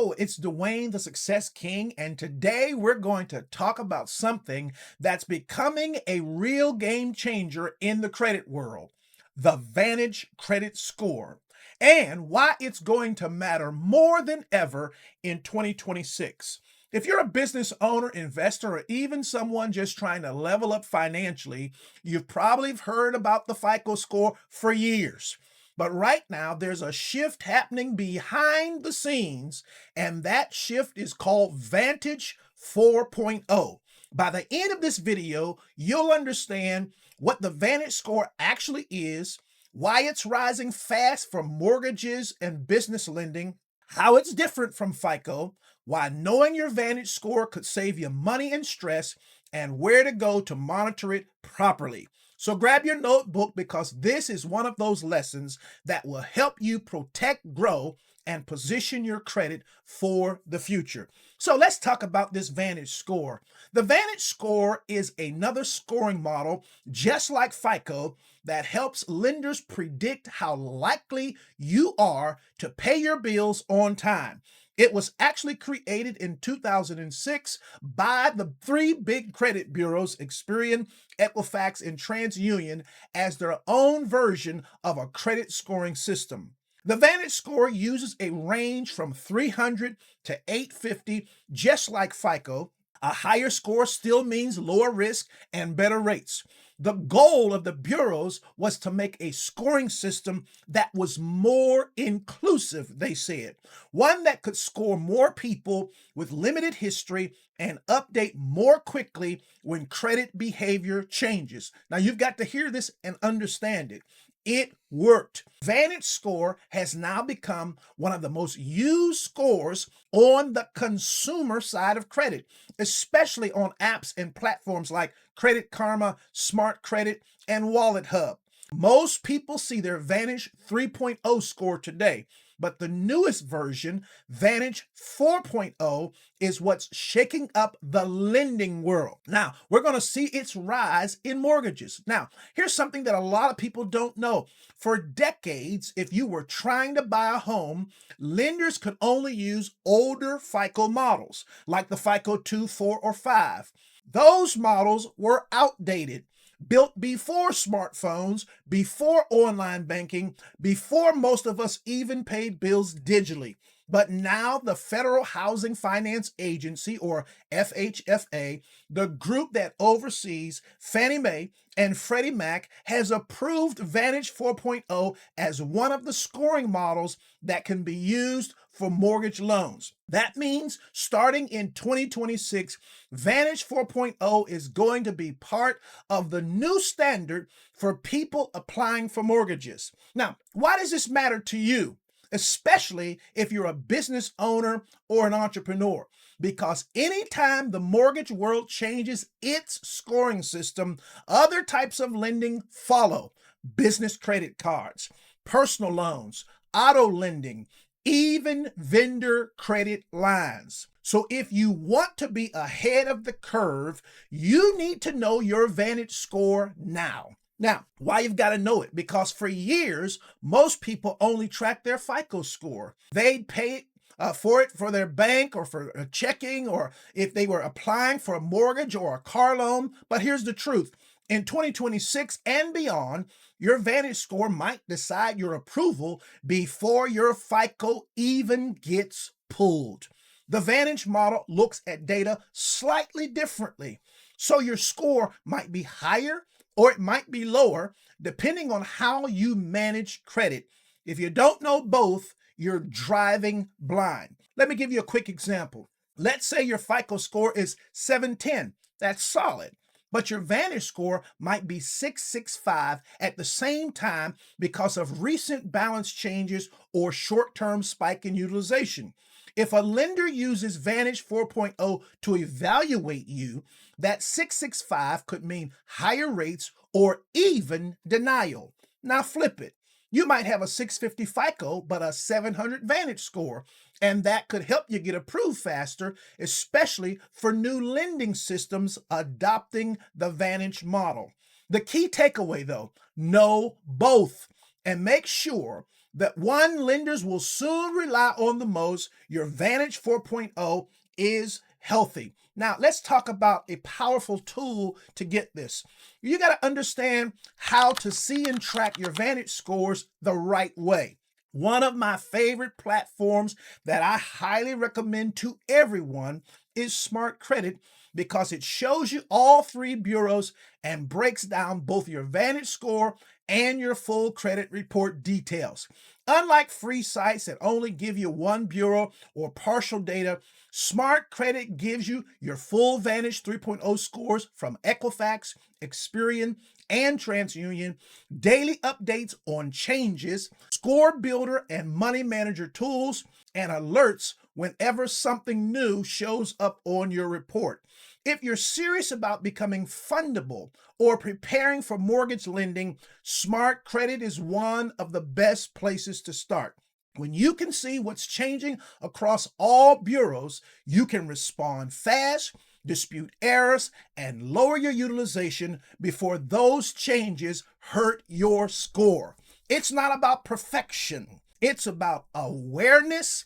Hello, it's Dwayne the Success King, and today we're going to talk about something that's becoming a real game changer in the credit world, the Vantage credit score, and why it's going to matter more than ever in 2026. If you're a business owner, investor, or even someone just trying to level up financially, you've probably heard about the FICO score for years. But right now, there's a shift happening behind the scenes, and that shift is called Vantage 4.0. By the end of this video, you'll understand what the Vantage score actually is, why it's rising fast for mortgages and business lending, how it's different from FICO, why knowing your Vantage score could save you money and stress, and where to go to monitor it properly. So grab your notebook because this is one of those lessons that will help you protect, grow, and position your credit for the future. So let's talk about this Vantage score. The Vantage score is another scoring model, just like FICO, that helps lenders predict how likely you are to pay your bills on time. It was actually created in 2006 by the three big credit bureaus, Experian, Equifax, and TransUnion, as their own version of a credit scoring system. The Vantage score uses a range from 300 to 850, just like FICO. A higher score still means lower risk and better rates. The goal of the bureaus was to make a scoring system that was more inclusive, they said. One that could score more people with limited history and update more quickly when credit behavior changes. Now, you've got to hear this and understand it. It worked. Vantage score has now become one of the most used scores on the consumer side of credit, especially on apps and platforms like Credit Karma, SmartCredit, and Wallet Hub. Most people see their Vantage 3.0 score today, but the newest version, Vantage 4.0, is what's shaking up the lending world. Now, we're going to see its rise in mortgages. Now, here's something that a lot of people don't know. For decades, if you were trying to buy a home, lenders could only use older FICO models, like the FICO 2, 4, or 5. Those models were outdated, built before smartphones, before online banking, before most of us even paid bills digitally. But now the Federal Housing Finance Agency, or FHFA, the group that oversees Fannie Mae and Freddie Mac, has approved Vantage 4.0 as one of the scoring models that can be used for mortgage loans. That means starting in 2026, Vantage 4.0 is going to be part of the new standard for people applying for mortgages. Now, why does this matter to you? Especially if you're a business owner or an entrepreneur, because anytime the mortgage world changes its scoring system, other types of lending follow: business credit cards, personal loans, auto lending, even vendor credit lines. So if you want to be ahead of the curve, you need to know your Vantage score now. Now, why you've got to know it? Because for years, most people only track their FICO score. They'd pay for it for their bank or for a checking, or if they were applying for a mortgage or a car loan. But here's the truth. In 2026 and beyond, your Vantage score might decide your approval before your FICO even gets pulled. The Vantage model looks at data slightly differently, so your score might be higher or it might be lower, depending on how you manage credit. If you don't know both, you're driving blind. Let me give you a quick example. Let's say your FICO score is 710. That's solid. But your Vantage score might be 665 at the same time because of recent balance changes or short-term spike in utilization. If a lender uses Vantage 4.0 to evaluate you, that 665 could mean higher rates or even denial. Now flip it. You might have a 650 FICO, but a 700 Vantage score, and that could help you get approved faster, especially for new lending systems adopting the Vantage model. The key takeaway, though, know both and make sure that one lenders will soon rely on the most, your Vantage 4.0 is healthy. Now, let's talk about a powerful tool to get this. You got to understand how to see and track your Vantage scores the right way. One of my favorite platforms that I highly recommend to everyone is SmartCredit because it shows you all three bureaus and breaks down both your Vantage score and your full credit report details. Unlike free sites that only give you one bureau or partial data, SmartCredit gives you your full Vantage 3.0 scores from Equifax, Experian, and TransUnion, daily updates on changes, score builder and money manager tools, and alerts whenever something new shows up on your report. If you're serious about becoming fundable or preparing for mortgage lending, SmartCredit is one of the best places to start. When you can see what's changing across all bureaus, you can respond fast, dispute errors, and lower your utilization before those changes hurt your score. It's not about perfection. It's about awareness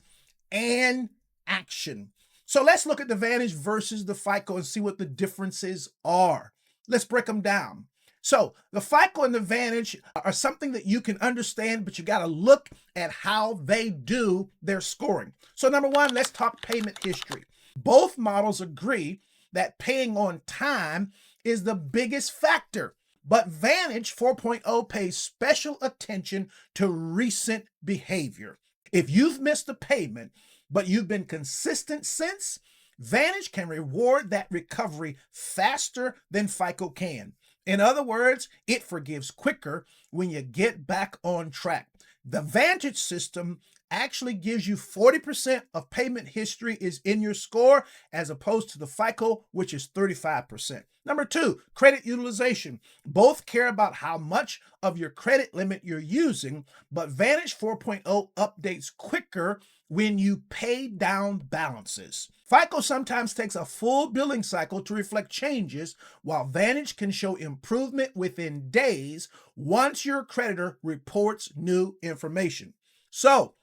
and action. So let's look at the Vantage versus the FICO and see what the differences are. Let's break them down. So the FICO and the Vantage are something that you can understand, but you got to look at how they do their scoring. So number one, let's talk payment history. Both models agree that paying on time is the biggest factor, but Vantage 4.0 pays special attention to recent behavior. If you've missed a payment, but you've been consistent since, Vantage can reward that recovery faster than FICO can. In other words, it forgives quicker when you get back on track. The Vantage system actually gives you 40% of payment history is in your score as opposed to the FICO, which is 35%. Number two, credit utilization. Both care about how much of your credit limit you're using, but Vantage 4.0 updates quicker when you pay down balances. FICO sometimes takes a full billing cycle to reflect changes, while Vantage can show improvement within days once your creditor reports new information. So,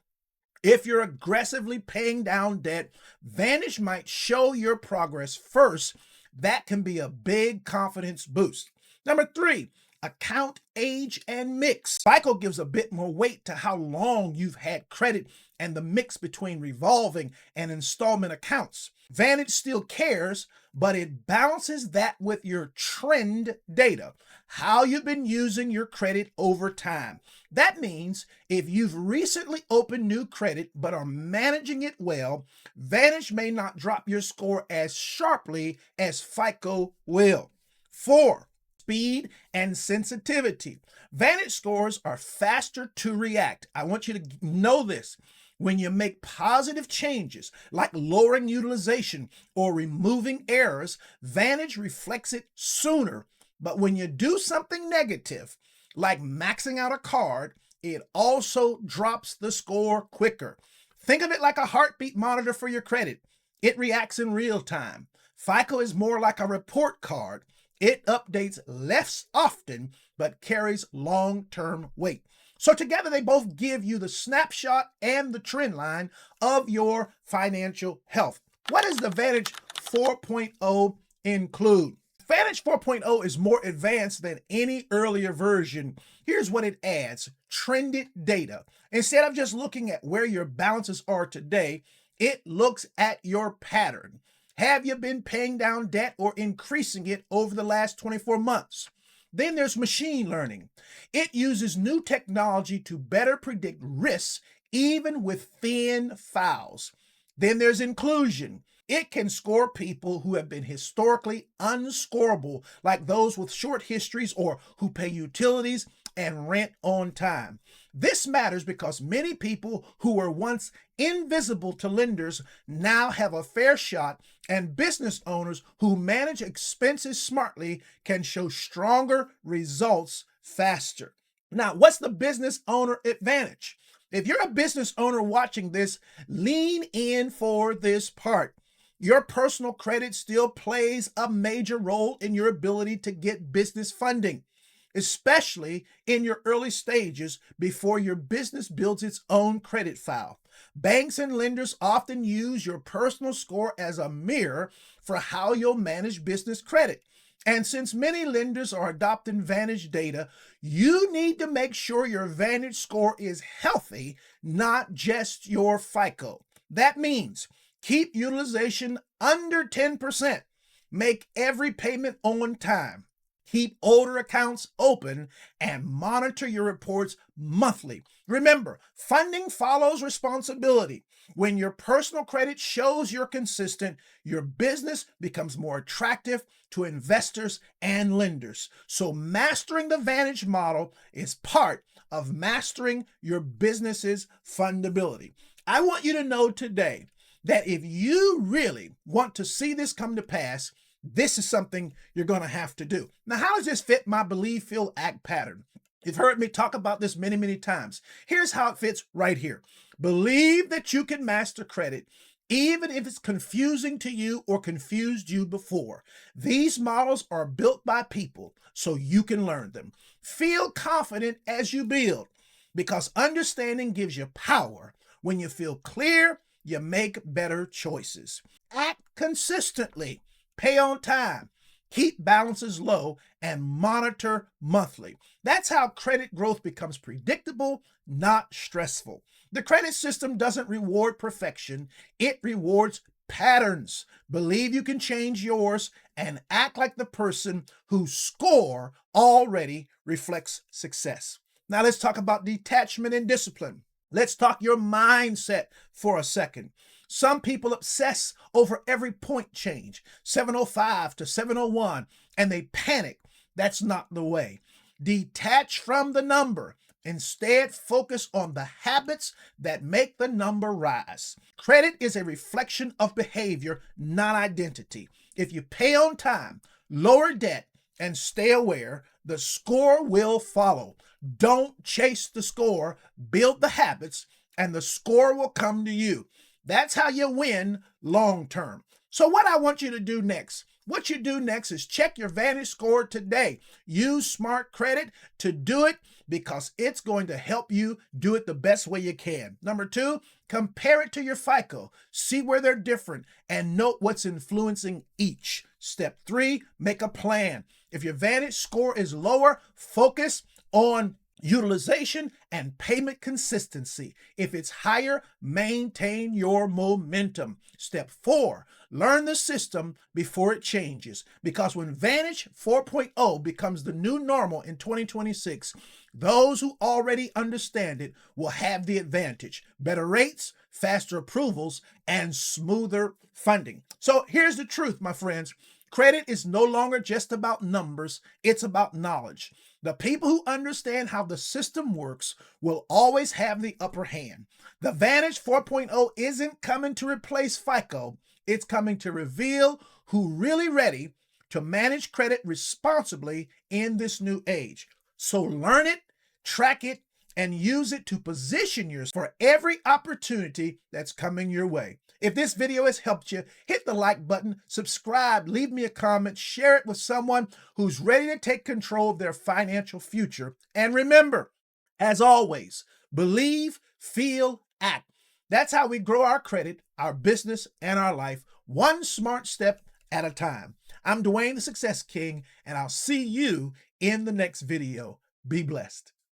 if you're aggressively paying down debt, Vantage might show your progress first. That can be a big confidence boost. Number three, account age and mix. FICO gives a bit more weight to how long you've had credit and the mix between revolving and installment accounts. Vantage still cares, but it balances that with your trend data, how you've been using your credit over time. That means if you've recently opened new credit but are managing it well, Vantage may not drop your score as sharply as FICO will. 4, speed and sensitivity. Vantage scores are faster to react. I want you to know this. When you make positive changes, like lowering utilization or removing errors, Vantage reflects it sooner. But when you do something negative, like maxing out a card, it also drops the score quicker. Think of it like a heartbeat monitor for your credit. It reacts in real time. FICO is more like a report card. It updates less often, but carries long-term weight. So together, they both give you the snapshot and the trend line of your financial health. What does the Vantage 4.0 include? Vantage 4.0 is more advanced than any earlier version. Here's what it adds: trended data. Instead of just looking at where your balances are today, it looks at your pattern. Have you been paying down debt or increasing it over the last 24 months? Then there's machine learning. It uses new technology to better predict risks, even with thin files. Then there's inclusion. It can score people who have been historically unscorable, like those with short histories or who pay utilities and rent on time. This matters because many people who were once invisible to lenders now have a fair shot, and business owners who manage expenses smartly can show stronger results faster. Now, what's the business owner advantage? If you're a business owner watching this, lean in for this part. Your personal credit still plays a major role in your ability to get business funding. especially in your early stages before your business builds its own credit file. Banks and lenders often use your personal score as a mirror for how you'll manage business credit. And since many lenders are adopting Vantage data, you need to make sure your Vantage score is healthy, not just your FICO. That means keep utilization under 10%. Make every payment on time. Keep older accounts open and monitor your reports monthly. Remember, funding follows responsibility. When your personal credit shows you're consistent, your business becomes more attractive to investors and lenders. So mastering the Vantage model is part of mastering your business's fundability. I want you to know today that if you really want to see this come to pass, this is something you're going to have to do. Now, how does this fit my believe, feel, act pattern? You've heard me talk about this many, many times. Here's how it fits right here. Believe that you can master credit, even if it's confusing to you or confused you before. These models are built by people, so you can learn them. Feel confident as you build, because understanding gives you power. When you feel clear, you make better choices. Act consistently. Pay on time, keep balances low, and monitor monthly. That's how credit growth becomes predictable, not stressful. The credit system doesn't reward perfection, it rewards patterns. Believe you can change yours and act like the person whose score already reflects success. Now let's talk about detachment and discipline. Let's talk your mindset for a second. Some people obsess over every point change, 705 to 701, and they panic. That's not the way. Detach from the number. Instead, focus on the habits that make the number rise. Credit is a reflection of behavior, not identity. If you pay on time, lower debt, and stay aware, the score will follow. Don't chase the score, build the habits, and the score will come to you. That's how you win long term. So what I want you to do next, what you do next is check your Vantage score today. Use SmartCredit to do it because it's going to help you do it the best way you can. Number 2, compare it to your FICO. See where they're different and note what's influencing each. Step 3, make a plan. If your Vantage score is lower, focus on utilization and payment consistency. If it's higher, maintain your momentum. Step 4, learn the system before it changes. Because when Vantage 4.0 becomes the new normal in 2026, those who already understand it will have the advantage. Better rates, faster approvals, and smoother funding. So here's the truth, my friends. Credit is no longer just about numbers, it's about knowledge. The people who understand how the system works will always have the upper hand. The Vantage 4.0 isn't coming to replace FICO, it's coming to reveal who's really ready to manage credit responsibly in this new age. So learn it, track it, and use it to position yourself for every opportunity that's coming your way. If this video has helped you, hit the like button, subscribe, leave me a comment, share it with someone who's ready to take control of their financial future. And remember, as always, believe, feel, act. That's how we grow our credit, our business, and our life, one smart step at a time. I'm Dwayne the Success King, and I'll see you in the next video. Be blessed.